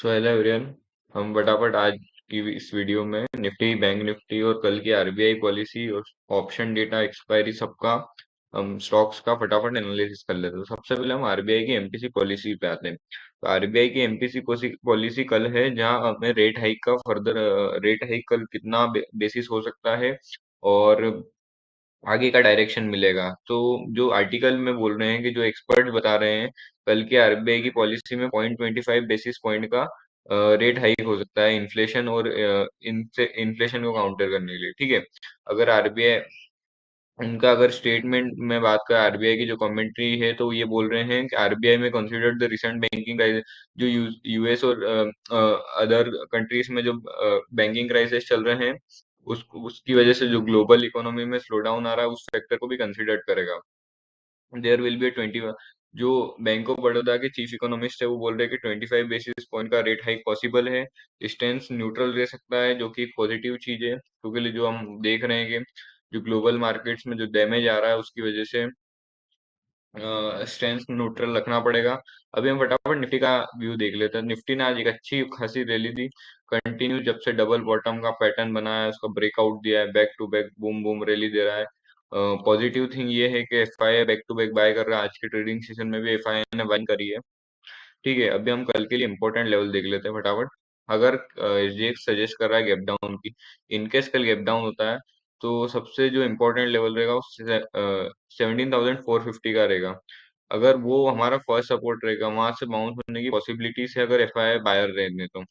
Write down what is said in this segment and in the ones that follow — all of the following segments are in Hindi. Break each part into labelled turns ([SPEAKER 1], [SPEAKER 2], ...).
[SPEAKER 1] So hello everyone. हम फटाफट आज की इस वीडियो में निफ्टी, बैंक निफ्टी और कल की आरबीआई पॉलिसी और ऑप्शन डेटा एक्सपायरी सबका हम स्टॉक्स का फटाफट एनालिसिस कर लेते हैं। तो सबसे पहले हम आरबीआई की एमपीसी पॉलिसी पे आते हैं। तो आरबीआई की एमपीसी पॉलिसी कल है, जहां हमें रेट हाइक का फर्दर रेट हाइक कल कितना बेसिस हो सकता है और आगे का डायरेक्शन मिलेगा। तो जो आर्टिकल में बोल रहे हैं कि जो एक्सपर्ट बता रहे हैं, कल के आरबीआई की पॉलिसी में 0.25 बेसिस पॉइंट का रेट हाइक हो सकता है इन्फ्लेशन और इनसे इन्फ्लेशन को काउंटर करने के लिए। ठीक है। अगर आरबीआई उनका अगर स्टेटमेंट में बात करें, आरबीआई की जो कमेंट्री है, तो ये बोल रहे हैं कि आरबीआई में considered the recent banking crisis, जो यूएस और अदर कंट्रीज में जो बैंकिंग क्राइसिस चल रहे हैं, उसकी वजह से जो ग्लोबल इकोनॉमी में स्लो डाउन आ रहा है, उस फैक्टर को भी कंसीडर करेगा। देयर विल बी 20, जो बैंक ऑफ बड़ौदा के चीफ इकोनॉमिस्ट है वो बोल रहे हैं कि 25 बेसिस पॉइंट का रेट हाइक पॉसिबल है। स्टेंस न्यूट्रल रह सकता है, जो कि एक पॉजिटिव चीज है, क्योंकि जो हम देख रहे हैं कि जो ग्लोबल मार्केट्स में जो डैमेज आ रहा है उसकी वजह से स्ट्रेंथ न्यूट्रल रखना पड़ेगा। अभी हम फटाफट निफ्टी का व्यू देख लेते हैं। निफ्टी ने आज एक अच्छी खासी रैली दी, कंटिन्यू जब से डबल बॉटम का पैटर्न बना है, उसका ब्रेकआउट दिया है, back to back boom boom rally दे रहा है। पॉजिटिव थिंग ये है कि FII back to back buy कर रहा है। आज के ट्रेडिंग सेशन में भी एफआईआई ने बाइंग करी है। ठीक है। अभी हम कल के लिए इंपॉर्टेंट लेवल देख लेते हैं फटाफट। अगर ये सजेस्ट कर रहा है गैप डाउन की, इनकेस कल गैप डाउन होता है, तो सबसे जो इम्पोर्टेंट लेवल रहेगा वो 17,450 का रहेगा। अगर वो हमारा फर्स्ट सपोर्ट रहेगा, वहां से बाउंस होने की पॉसिबिलिटीज है, अगर एफआईआई बायर रहने तो।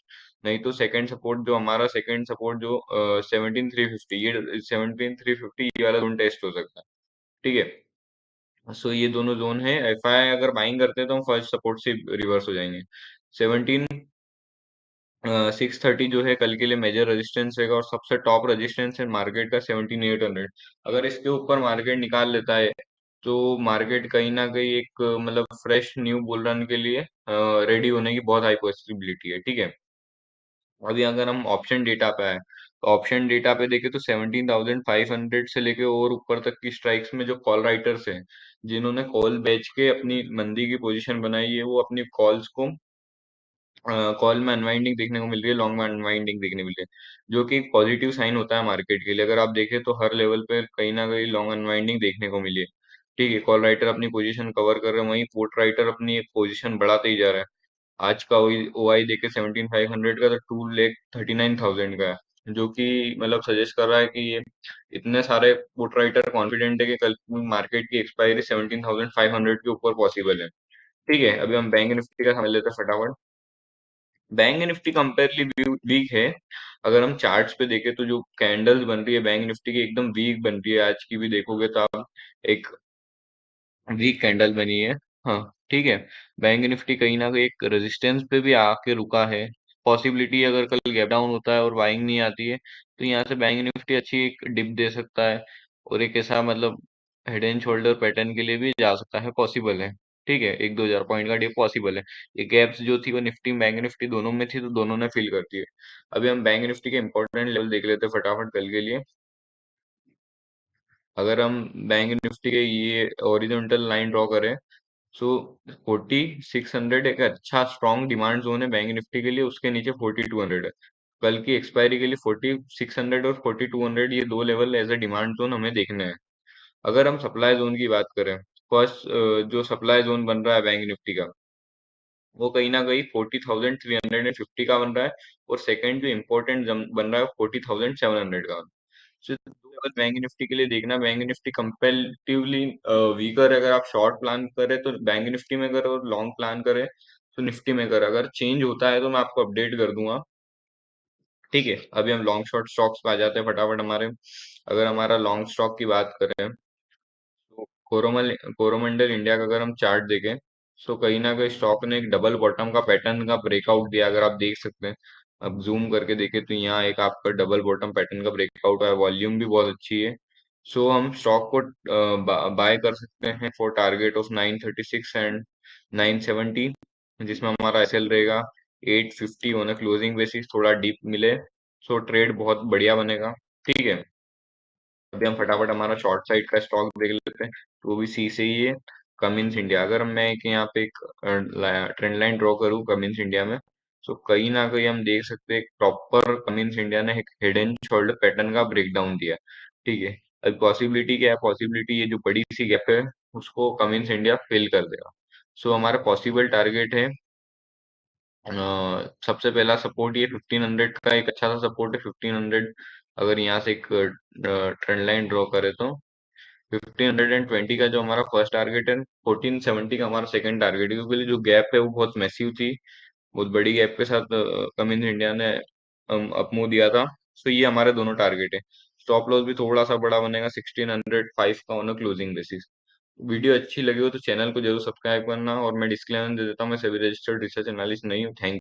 [SPEAKER 1] नहीं तो सेकंड सपोर्ट, जो हमारा सेकंड सपोर्ट जो 17,350, ये 17,350 ये वाला जोन टेस्ट हो सकता है। ठीक है। सो ये दोनों जोन है। एफआईआई अगर बाइंग करते हैं तो हम फर्स्ट सपोर्ट से रिवर्स हो जाएंगे। 630 जो है कल के लिए मेजर रेजिस्टेंस रहेगा, और सबसे टॉप रेजिस्टेंस है मार्केट का 17,800। अगर इसके ऊपर मार्केट निकाल लेता है, तो मार्केट कहीं ना कहीं एक मतलब फ्रेश न्यू बुल रन के लिए रेडी होने की बहुत हाई पॉसिबिलिटी है। ठीक है। अभी अगर हम ऑप्शन डेटा पे आए, तो ऑप्शन डेटा पे देखें तो 17,500 से लेके और ऊपर तक की स्ट्राइक्स में जो कॉल राइटर्स हैं, जिन्होंने कॉल बेच के अपनी मंदी की पोजीशन बनाई है, वो अपनी कॉल्स को कॉल में अनवाइंडिंग देखने को मिल रही है, लॉन्ग में अनवाइंडिंग देखने मिल रही है, जो कि एक पॉजिटिव साइन होता है मार्केट के लिए। अगर आप देखें तो हर लेवल पे कहीं ना कहीं लॉन्ग अनवाइंडिंग देखने को मिली है। ठीक है। कॉल राइटर अपनी पोजीशन कवर कर रहे हैं, वहीं पुट राइटर अपनी एक पोजीशन बढ़ाते ही जा रहा है। आज का ओआई देखे 17,500 का, तो 2,39,000 का है, जो कि मतलब सजेस्ट कर रहा है कि ये इतने सारे पुट राइटर कॉन्फिडेंट है कि कल मार्केट की एक्सपायरी 17,500 के ऊपर पॉसिबल है। ठीक है। अभी हम बैंक निफ्टी का समझ लेते हैं फटाफट। बैंक निफ्टी कंपेरेटिवली वीक है। अगर हम चार्ट्स पे देखें तो जो कैंडल्स बन रही है बैंक निफ्टी की, एकदम वीक बन रही है। आज की भी देखोगे तो आप एक वीक कैंडल बनी है। हाँ। ठीक है। बैंक निफ्टी कहीं ना कहीं एक रेजिस्टेंस पे भी आके रुका है। पॉसिबिलिटी अगर कल गैप डाउन होता है और बाइंग नहीं आती है, तो यहाँ से बैंक निफ्टी अच्छी एक डिप दे सकता है, और एक ऐसा मतलब हेड एंड शोल्डर पैटर्न के लिए भी जा सकता है, पॉसिबल है। ठीक है। 1-2 हज़ार पॉइंट का डिप पॉसिबल है। ये गैप्स जो थी वो निफ्टी बैंक निफ्टी दोनों में थी, तो दोनों ने फिल करती है। अभी हम बैंक निफ्टी के इंपॉर्टेंट लेवल देख लेते हैं फटाफट कल के लिए। अगर हम बैंक निफ्टी के ये ओरिजेंटल लाइन ड्रॉ करें, सो 4600 एक अच्छा स्ट्रॉन्ग डिमांड जोन है बैंक निफ्टी के लिए, उसके नीचे 4200 है। कल की एक्सपायरी के लिए 4600 और 4200 ये दो level as a demand zone हमें देखने हैं। अगर हम सप्लाई जोन की बात करें, फर्स्ट जो सप्लाई जोन बन रहा है बैंक निफ्टी का, वो कहीं ना कहीं 40,350 का बन रहा है, और सेकंड जो इम्पोर्टेंट बन रहा है 40,700 का। सो दो लेवल बैंक निफ्टी के लिए देखना। बैंक निफ्टी कंपेरेटिवली वीकर, अगर आप शॉर्ट प्लान करें तो बैंक निफ्टी में करें, और लॉन्ग प्लान करें तो निफ्टी में करें। अगर चेंज होता है तो मैं आपको अपडेट कर दूंगा। ठीक है। अभी हम लॉन्ग शॉर्ट स्टॉक्स पे आ जाते हैं फटाफट हमारे। अगर हमारा लॉन्ग स्टॉक की बात करें, तो कोरोमंडल इंडिया का अगर हम चार्ट देखें, तो कहीं ना कहीं स्टॉक ने एक डबल बॉटम का पैटर्न का ब्रेकआउट दिया, अगर आप देख सकते हैं। अब जूम करके देखें तो यहाँ एक आपका डबल बॉटम पैटर्न का ब्रेकआउट है, वॉल्यूम भी बहुत अच्छी है। सो हम स्टॉक को बाय कर सकते हैं फॉर टारगेट ऑफ 936 एंड 970, जिसमें हमारा एसएल रहेगा 850 ऑन अ क्लोजिंग बेसिस, थोड़ा डीप मिले, सो ट्रेड बहुत बढ़िया बनेगा। ठीक है। अभी हम फटाफट हमारा शॉर्ट साइड का स्टॉक देख लेते हैं, तो वो भी सी से ही है। कमिंस इंडिया, अगर मैं एक यहाँ पे एक ट्रेंड लाइन ड्रॉ करूँ कमिंस इंडिया में, सो कहीं ना कहीं हम देख सकते हैं प्रॉपर कमिंस इंडिया ने एक हेड एंड शोल्डर पैटर्न का ब्रेकडाउन दिया। ठीक है, अब पॉसिबिलिटी क्या है, पॉसिबिलिटी ये जो बड़ी सी गैप है उसको कमिंस इंडिया फिल कर देगा। सो हमारा पॉसिबल टारगेट है, सबसे पहला सपोर्ट ये 1500 का एक अच्छा सा सपोर्ट है 1500। अगर यहाँ से एक ट्रेंड लाइन ड्रॉ करे तो 1520 का जो हमारा फर्स्ट टारगेट है, 1470 का हमारा सेकंड टारगेट है, क्योंकि जो गैप है वो बहुत मैसिव थी, बहुत बड़ी गैप के साथ कमिंस इंडिया ने अप मूव दिया था। सो ये हमारे दोनों टारगेट है। स्टॉप लॉस भी थोड़ा सा बड़ा बनेगा 1605 का ऑन क्लोजिंग बेसिस। वीडियो अच्छी लगी हो तो चैनल को जरूर सब्सक्राइब करना, और मैं डिस्क्लेमर दे देता हूँ, मैं सभी रजिस्टर्ड रिसर्च एनालिस्ट नहीं हूँ। थैंक